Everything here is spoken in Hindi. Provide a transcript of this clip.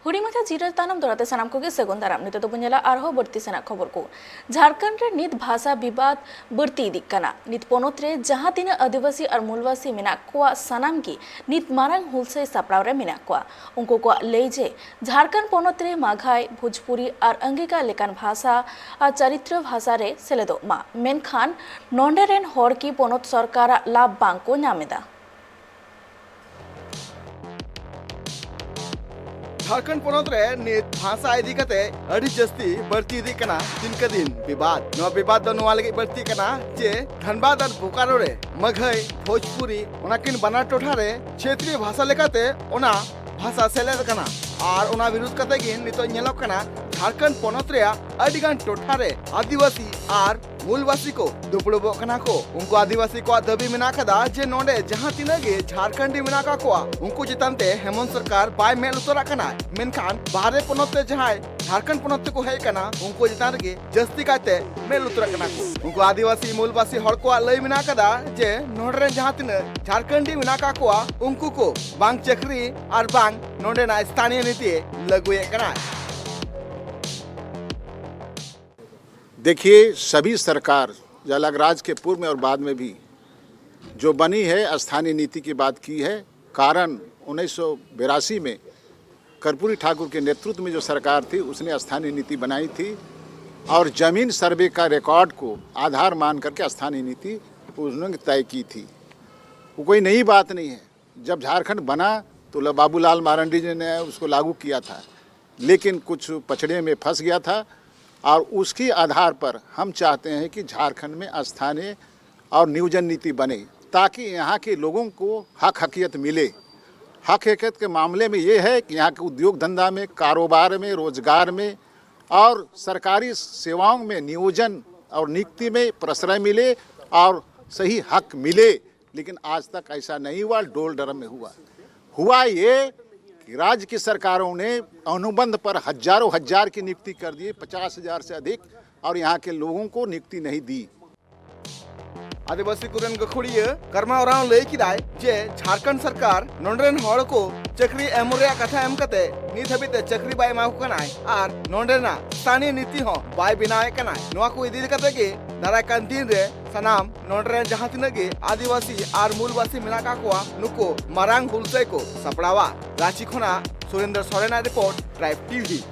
हुडी माछा जीरा तानम दौराते सनाम को सगुन दाराम नित तो बुझला आरहो बढ़ती सेना खबर को झारखंड रे नित भाषा विवाद बढ़ती इदिक कना नित पोनोत रे जहां तीन आदिवासी और मूलवासी मेना कोआ सनाम की नित मारंग हुलसे सापड़ाव रे मेना कोआ उनको को लेजे झारखंड पोनोत रे माघाई भोजपुरी और अंगिका लेकान भाषा और चरित्र भाषा रे सेलेदो मा मेनखान नोंडे रेन हर की पोनोत सरकार लाभ बांग को नामेदा झारखंड पोनोत रे नित भाषा इदी कते अड़ी जस्ती बढ़ती इदी कना दिन का दिन विवाद नो विवाद दो नोआ लगे बढ़ती कना जे धनबाद और बोकारो रे मघई भोजपुरी ओनाकिन बना टोठा रे क्षेत्रीय भाषा लेकाते ओना भाषा सेलेद कना और ओना विरोध कते गिन नितो नेलोक कना झारखंड पोनोत रे अडिगान टोठा रे आदिवासी और मूलवासी को दुपड़बो कना को उनको आदिवासी को दबी मेना कदा जे नोंडे जहां तिनगे झारखंडी मेना का को उनको जितानते हेमंत सरकार बाय मेल उतरा कना मेनखान बाहरे पोनोते जहां झारखंड पोनोते को है कना उनको जितान के जस्ती काते मेल उतरा कना को उनको आदिवासी मूलवासी हड़ को लई मेना कदा जे नोंडे जहां तिन झारखंडी मेना का को उनको को बांग चक्री और बांग नोंडे ना स्थानीय नीति लगुए कना। देखिए, सभी सरकार जलगराज के पूर्व में और बाद में भी जो बनी है स्थानीय नीति की बात की है। कारण 1982 में कर्पूरी ठाकुर के नेतृत्व में जो सरकार थी उसने स्थानीय नीति बनाई थी और जमीन सर्वे का रिकॉर्ड को आधार मान करके स्थानीय नीति उन्होंने तय की थी। वो कोई नई बात नहीं है। जब झारखंड बना तो बाबूलाल मारंडी जी ने उसको लागू किया था, लेकिन कुछ पछड़े में फंस गया था और उसके आधार पर हम चाहते हैं कि झारखंड में स्थानीय और नियोजन नीति बने ताकि यहाँ के लोगों को हक हकीकत मिले। हक हकीकत के मामले में ये है कि यहाँ के उद्योग धंधा में, कारोबार में, रोजगार में और सरकारी सेवाओं में नियोजन और नियुक्ति में प्रश्रय मिले और सही हक मिले। लेकिन आज तक ऐसा नहीं हुआ, डोल डरम में हुआ ये कि राज्य की सरकारों ने अनुबंध पर हजारों हजार की नियुक्ति कर दी, 50,000 से अधिक, और यहाँ के लोगों को नियुक्ति नहीं दी। आदिवासी कुरन गखुड़िया कर्मा ओराव लई किदाय जे झारखंड सरकार नोंडरेन हड़ को चक्री एमोरिया कथा एम कते नित हबिते चक्री बाय माउ कनाय और नोंडेना स्थानीय नीति हो बाय बिनाय कनाय नोआ को इदी कते के दाराय कान दिन रे सनाम नोंडरेन जहां तिनगे आदिवासी और मूलवासी मेना का को नुको मारांग हुलसे को सपड़ावा रांची खोना सुरेंद्र सोरेना रिपोर्ट ट्राइब टीवी।